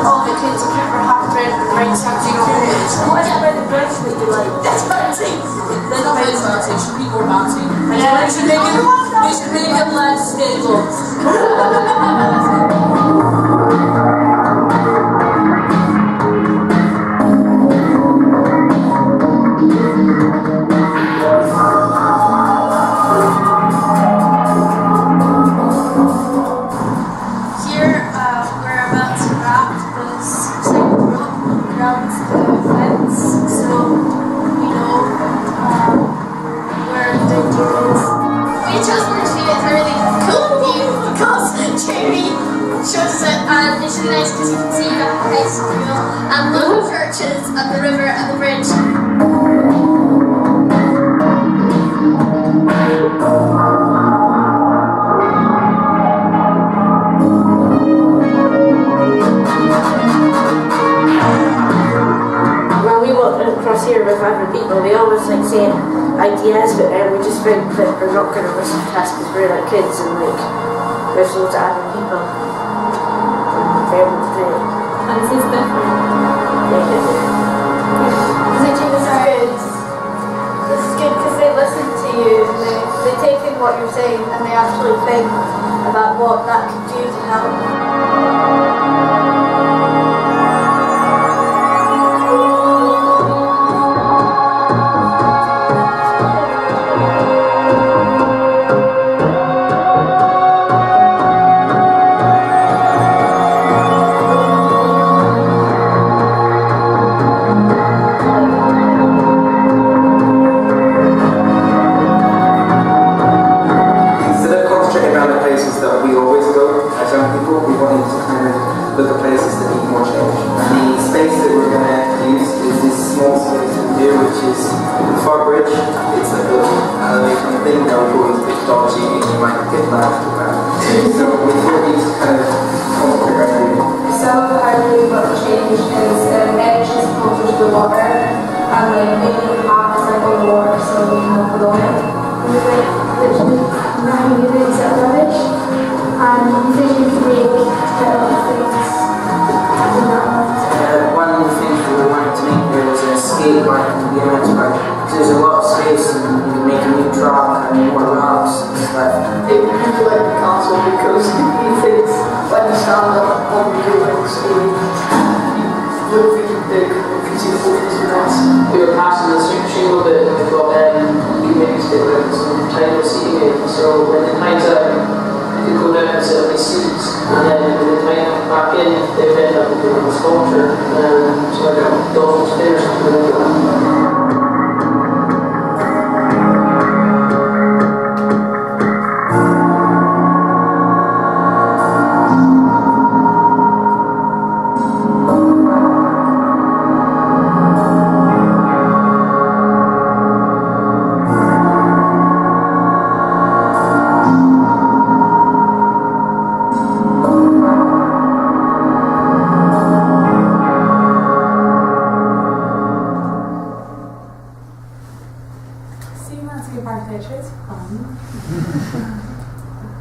all the kids to put their half around and write something on it. What about the bridge that you like? That's bouncing! They're not very bouncing, should be more bouncing. Yeah, They should make it less stable. And it's really nice because you can see the high school and local churches and the river and the bridge. When we walked across here with other people, we always like saying ideas, but then we just think that we're not going to listen to us because we're like kids and like there's loads of other people. And this is different. This is good because they listen to you and they take in what you're saying and they actually think about what that could do to help. which it's like a kind of thing now going a bit dodgy and you might get laughed about. So we feel these kind of some of how we got changed is emissions filtered to the water and like making the path is like on the water so we can walk along it. It was like literally 9 minutes of rubbish and you think you can make better things. One of the things we wanted to make there was a skate park to be image park. So there's a lot of space and you can make a new track and more ramps and stuff. It would be like the castle because he thinks when you stand up on the buildings, you look really big and you see the photos of that. We were passing the shingle bit and we got we mixed it with some tiny seating in. So when the tide's out, you could go down and sit on the seats and then when the tide comes back in, they end up with a sculpture. So I got those stairs to the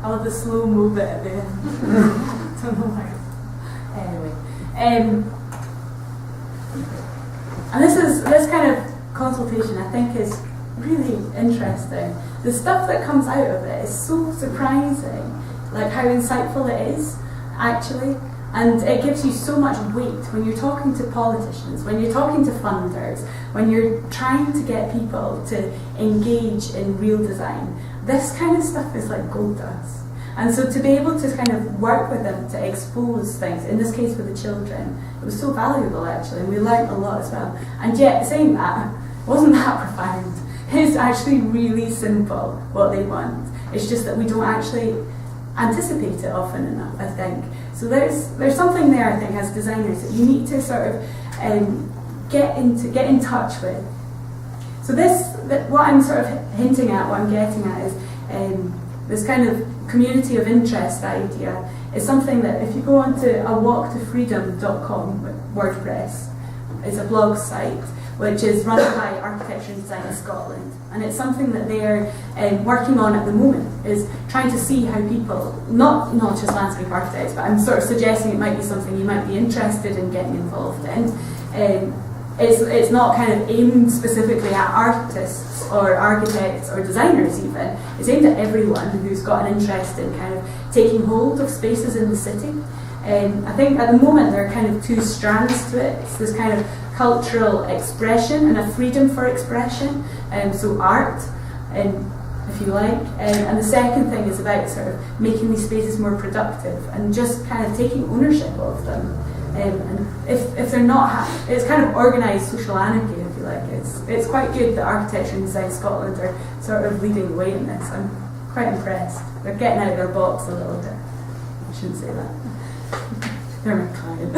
I love the slow move bit at the end. Don't know why. Anyway, and this kind of consultation I think is really interesting. The stuff that comes out of it is so surprising, like how insightful it is actually, and it gives you so much weight when you're talking to politicians, when you're talking to funders, when you're trying to get people to engage in real design. This kind of stuff is like gold dust. And so to be able to kind of work with them to expose things, in this case with the children, it was so valuable actually, and we learned a lot as well. And yet, saying that, it wasn't that profound. It's actually really simple what they want. It's just that we don't actually anticipate it often enough, I think. So there's something there, I think, as designers that you need to sort of get in touch with. So what I'm sort of hinting at, what I'm getting at is this kind of community of interest idea is something that if you go onto awalktofreedom.com WordPress, it's a blog site which is run by Architecture and Design Scotland, and it's something that they're working on at the moment, is trying to see how people, not just landscape architects, but I'm sort of suggesting it might be something you might be interested in getting involved in. It's not kind of aimed specifically at artists or architects or designers even. It's aimed at everyone who's got an interest in kind of taking hold of spaces in the city. I think at the moment there are kind of two strands to it. It's this kind of cultural expression and a freedom for expression, so art, if you like. And the second thing is about sort of making these spaces more productive and just kind of taking ownership of them. And if they're not, it's kind of organised social anarchy, if you like. It's quite good that Architecture and Design Scotland are sort of leading the way in this. I'm quite impressed. They're getting out of their box a little bit. I shouldn't say that. They're my client.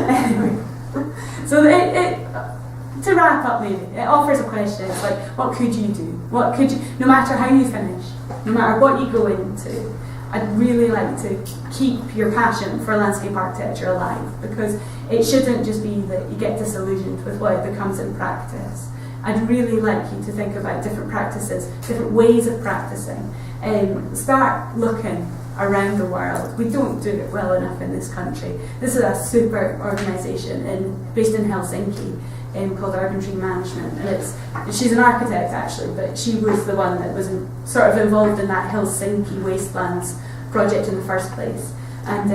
Anyway, so to wrap up, maybe it offers a question. It's like, what could you do? What could you? No matter how you finish, no matter what you go into, I'd really like to keep your passion for landscape architecture alive, because it shouldn't just be that you get disillusioned with what it becomes in practice. I'd really like you to think about different practices, different ways of practicing, and start looking around the world. We don't do it well enough in this country. This is a super organisation based in Helsinki called Urban Tree Management, and she's an architect actually, but she was the one that was sort of involved in that Helsinki wastelands project in the first place. And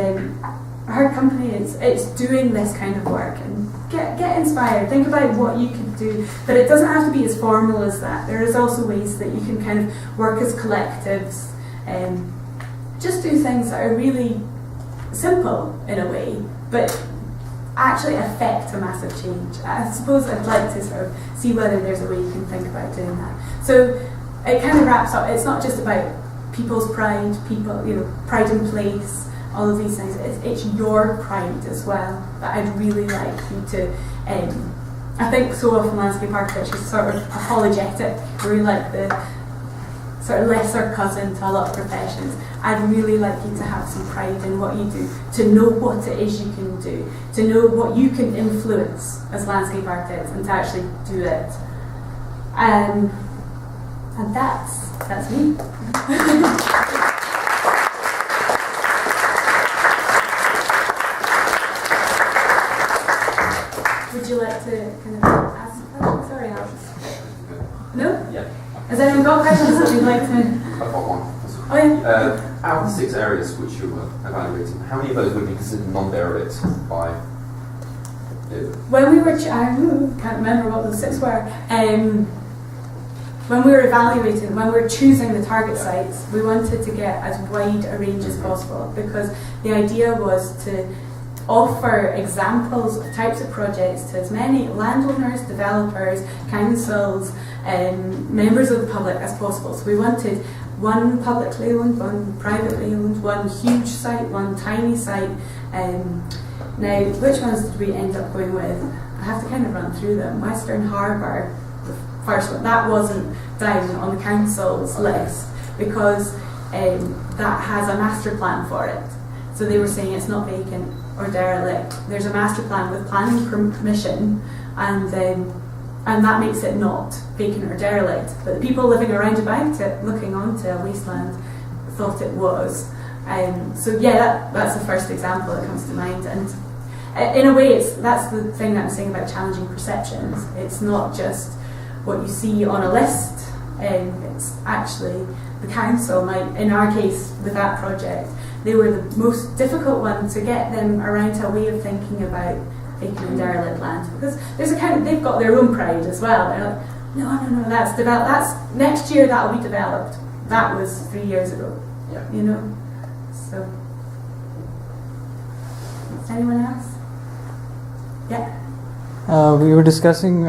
her company it's doing this kind of work, and get inspired. Think about what you could do, but it doesn't have to be as formal as that. There is also ways that you can kind of work as collectives and just do things that are really simple in a way, but actually affect a massive change. I suppose I'd like to sort of see whether there's a way you can think about doing that. So it kind of wraps up. It's not just about people's pride, pride in place, all of these things. It's your pride as well that I'd really like you to I think so often landscape architecture is sort of apologetic. We're like the sort of lesser cousin to a lot of professions. I'd really like you to have some pride in what you do, to know what it is you can do, to know what you can influence as landscape architects, and to actually do it. And that's me. Would you like to kind of ask a question? Sorry, Alex. No? Yeah. Has anyone got questions that you'd like to? I've got one. Oh yeah. Out of the 6 areas which you were evaluating, how many of those would be considered non-derelict by you? When we were, I can't remember what those 6 were. When we were evaluating, when we were choosing the target sites, we wanted to get as wide a range as possible, because the idea was to offer examples of types of projects to as many landowners, developers, councils, members of the public as possible. So we wanted one publicly owned, one privately owned, one huge site, one tiny site. Now, which ones did we end up going with? I have to kind of run through them. Western Harbour, the first one, that wasn't down on the council's list because that has a master plan for it. So they were saying it's not vacant or derelict. There's a master plan with planning permission, and that makes it not vacant or derelict. But the people living around about it, looking onto a wasteland, thought it was. So yeah, that's the first example that comes to mind. And in a way, that's the thing that I'm saying about challenging perceptions. It's not just what you see on a list. It's actually the council might, in our case with that project, they were the most difficult one to get them around to a way of thinking about vacant and derelict land, because there's they've got their own pride as well. They're like, no, that's developed. That's next year, that'll be developed. That was 3 years ago. Yeah. You know. So, anyone else? Yeah. You were discussing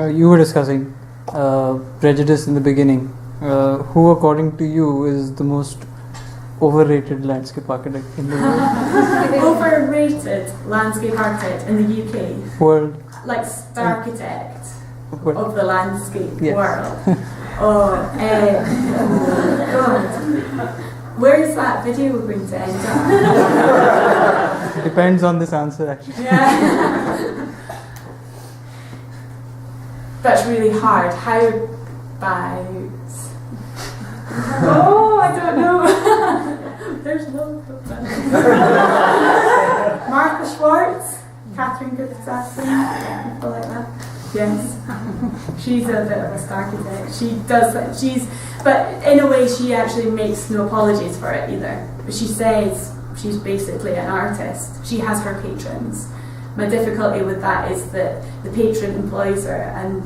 prejudice in the beginning. Who, according to you, is the most overrated landscape architect in the world? Overrated landscape architect in the UK? World. Like the architect World. of the landscape Yes. world. God. Where is that video going to end up? Depends on this answer, actually. Yeah. That's really hard. How about... Oh, I don't know. There's loads of them. Martha Schwartz, Catherine Good-Assassin, people like that. Yes, she's a bit of a architect. She does that. But in a way, she actually makes no apologies for it either. But she says she's basically an artist. She has her patrons. My difficulty with that is that the patron employs her, and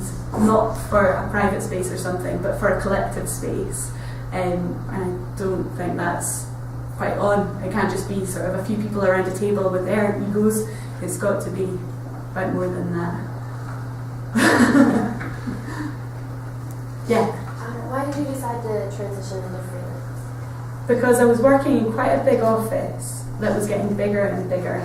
not for a private space or something, but for a collective space. And I don't think that's quite on. It can't just be sort of a few people around a table with their egos. It's got to be about more than that. Yeah. Why did you decide to transition into freelance? Because I was working in quite a big office that was getting bigger and bigger.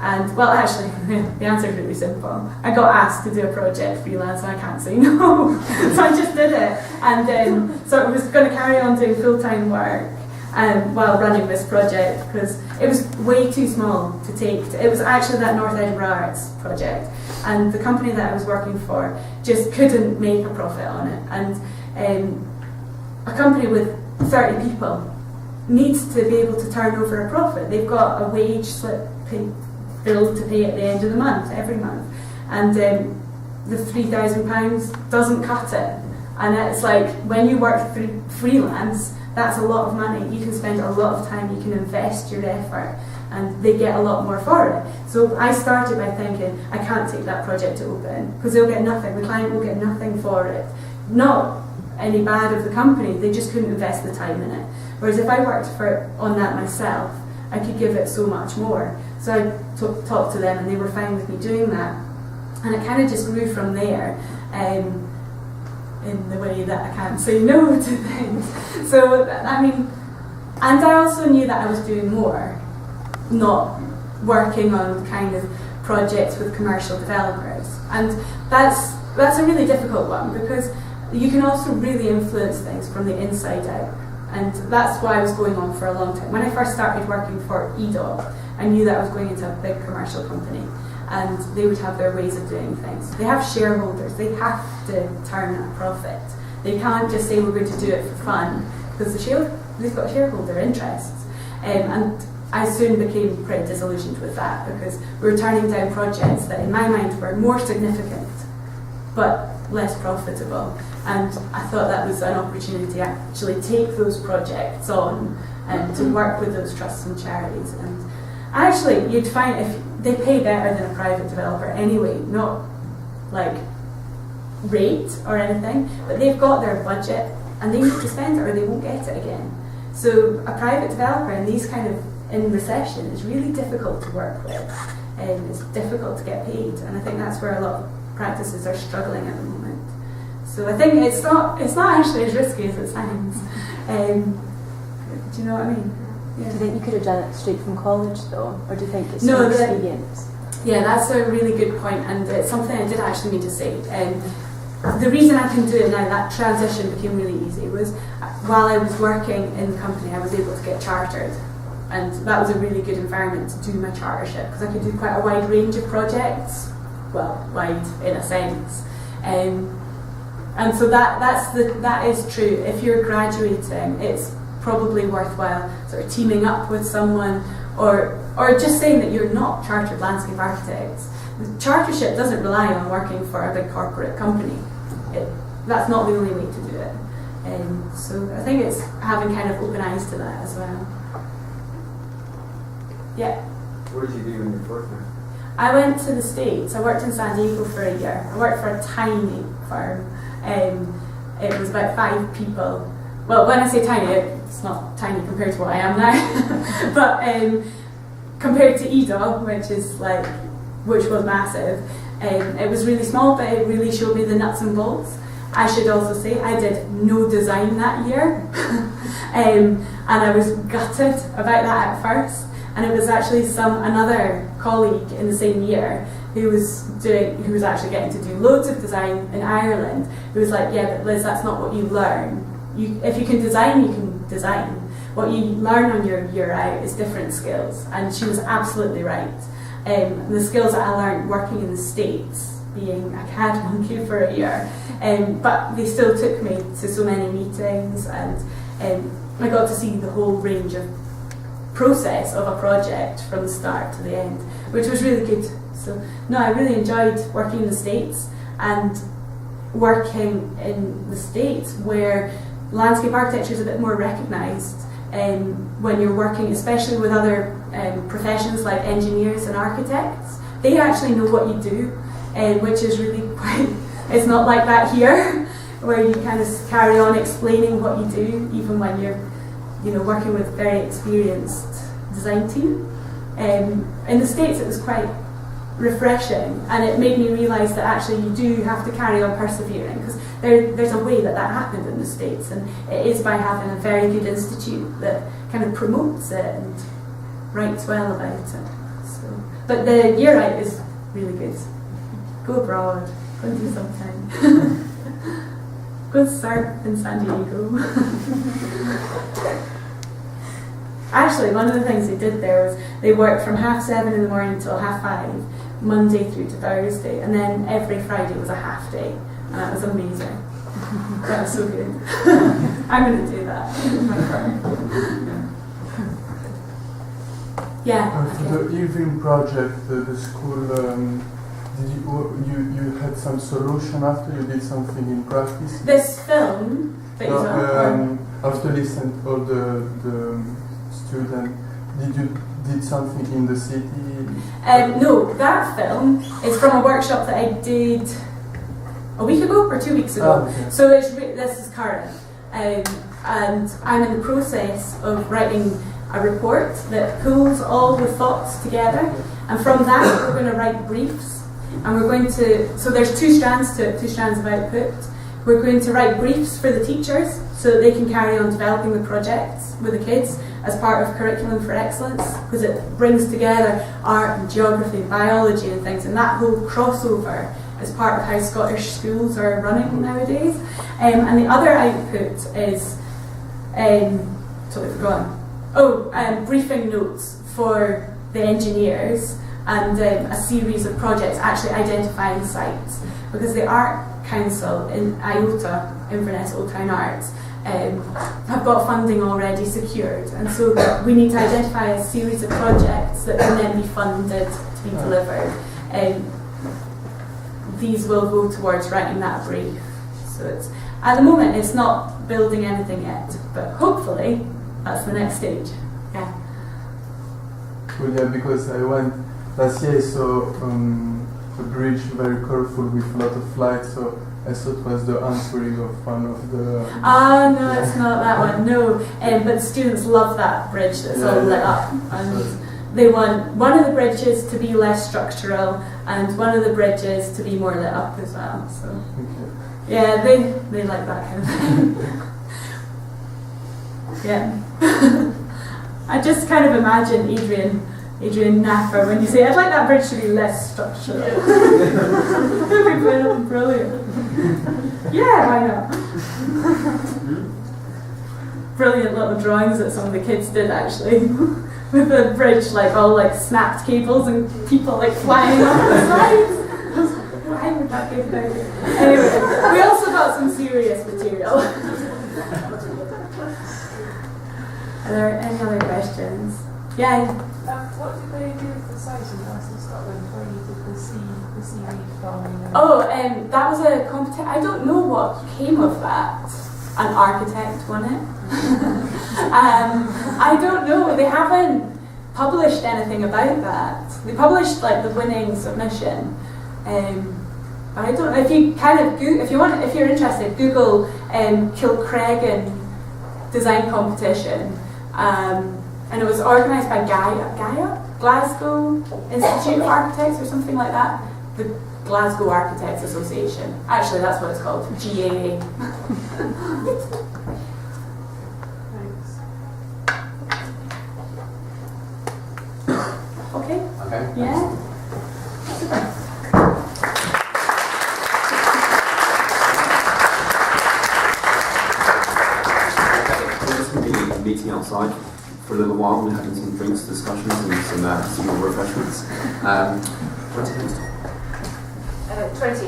And, well, actually, the answer is really simple. I got asked to do a project freelance and I can't say no. So I just did it. And so I was going to carry on doing full-time work while running this project, because it was way too small to take. It was actually that North Edinburgh Arts project. And the company that I was working for just couldn't make a profit on it. And a company with 30 people needs to be able to turn over a profit. They've got a wage slip bill to pay at the end of the month, every month. And the £3,000 doesn't cut it. And it's like, when you work freelance, that's a lot of money. You can spend a lot of time, you can invest your effort, and they get a lot more for it. So I started by thinking, I can't take that project to open, because they'll get nothing, the client will get nothing for it. Not any bad of the company, they just couldn't invest the time in it. Whereas if I worked on that myself, I could give it so much more. So I talked to them and they were fine with me doing that. And it kind of just grew from there, in the way that I can't say no to things. So, I mean, and I also knew that I was doing more, not working on kind of projects with commercial developers. And that's that's a really difficult one because you can also really influence things from the inside out. And that's why I was going on for a long time. When I first started working for EDOG, I knew that I was going into a big commercial company and they would have their ways of doing things. They have shareholders, they have to turn a profit. They can't just say we're going to do it for fun because they've got shareholder interests. And I soon became pretty disillusioned with that because we were turning down projects that in my mind were more significant but less profitable. And I thought that was an opportunity to actually take those projects on and to work with those trusts and charities. And actually, you'd find if they pay better than a private developer anyway, not like rate or anything, but they've got their budget and they need to spend it or they won't get it again. So a private developer in these kind of in recession is really difficult to work with, and it's difficult to get paid. And I think that's where a lot of practices are struggling at the moment. So I think it's not actually as risky as it sounds. Do you know what I mean? Yeah. Do you think you could have done it straight from college though, or do you think it's no, experience? Yeah, that's a really good point, and it's something I did actually need to say. The reason I can do it now, that transition became really easy, was while I was working in the company, I was able to get chartered. And that was a really good environment to do my chartership because I could do quite a wide range of projects. Well, wide in a sense. And so that is true. If you're graduating, it's probably worthwhile sort of teaming up with someone or just saying that you're not chartered landscape architects. The chartership doesn't rely on working for a big corporate company. That's not the only way to do it. So I think it's having kind of open eyes to that as well. Yeah. What did you do when you were working? I went to the States. I worked in San Diego for a year. I worked for a tiny firm. It was about 5 people. Well, when I say tiny, it's not tiny compared to what I am now. But compared to EDOG, which was massive, it was really small, but it really showed me the nuts and bolts. I should also say I did no design that year. And I was gutted about that at first. And it was actually another colleague in the same year who was actually getting to do loads of design in Ireland, who was like, yeah, but Liz, that's not what you learn. If you can design, you can design. What you learn on your year out is different skills. And she was absolutely right. The skills that I learned working in the States, being a CAD monkey for a year, but they still took me to so many meetings, and I got to see the whole range of process of a project from the start to the end, which was really good. So no, I really enjoyed working in the States and working in the States where landscape architecture is a bit more recognised when you're working, especially with other professions like engineers and architects. They actually know what you do, which is really quite, it's not like that here where you kind of carry on explaining what you do even when you're working with a very experienced design team. In the States it was quite refreshing, and it made me realise that actually you do have to carry on persevering, because there's a way that happened in the States, and it is by having a very good institute that kind of promotes it and writes well about it. So, but the year out is really good. Go abroad, go and do something. Go surf in San Diego. Actually, one of the things they did there was they worked from 7:30 in the morning until 5:30, Monday through to Thursday, and then every Friday was a half day, and that was amazing. That was so good. I'm going to do that with my firm. Yeah. For the evening project, the school, did you had some solution after you did something in practice? This film that you saw? After listening to all the students, did something in the city? No, that film is from a workshop that I did a week ago or 2 weeks ago. Oh, okay. So this is current, and I'm in the process of writing a report that pulls all the thoughts together, and from that we're going to write briefs, and we're going to, so there's 2 strands to it, 2 strands of output. We're going to write briefs for the teachers so that they can carry on developing the projects with the kids as part of Curriculum for Excellence, because it brings together art and geography and biology and things, and that whole crossover It's part of how Scottish schools are running nowadays. And the other output is, totally forgotten. Briefing notes for the engineers and a series of projects actually identifying sites, because the Art Council in IOTA, Inverness Old Town Arts, have got funding already secured, and so we need to identify a series of projects that can then be funded to be delivered. These will go towards writing that brief. So it's, at the moment it's not building anything yet, but hopefully that's the next stage. Yeah. Well, yeah, because I went last year, so a bridge very colorful with a lot of light, so I thought it was the answering of one of the... No, it's not that one, no. But students love that bridge that's all lit up. And they want one of the bridges to be less structural and one of the bridges to be more lit up as well. So yeah, they like that kind of thing. Yeah. I just kind of imagine Adrian Naffer when you say, I'd like that bridge to be less structural. That'd be brilliant. Yeah, why not? Brilliant little drawings that some of the kids did actually. With the bridge like all like snapped cables and people like flying off the sides. Why would that be a good idea? Anyway, we also got some serious material. Are there any other questions? Yeah. What did they do with the site in Western Scotland where you did the seaweed farming? That was a competition. I don't know what came of that. An architect won it. I don't know. They haven't published anything about that. They published like the winning submission. But I don't know if you if you're interested, Google Kilcreggan design competition. And it was organised by Glasgow Institute of Architects or something like that. The Glasgow Architects Association. Actually, that's what it's called, GAA. Thanks. Okay? Okay. Yeah? We're just going to be meeting outside for a little while. We're having some drinks, discussions, and some more refreshments. When's the next one? 20.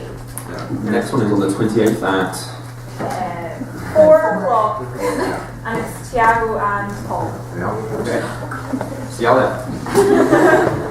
The next one is on the 28th at 4 o'clock. And it's Tiago and Paul. Yeah. Okay. See y'all then.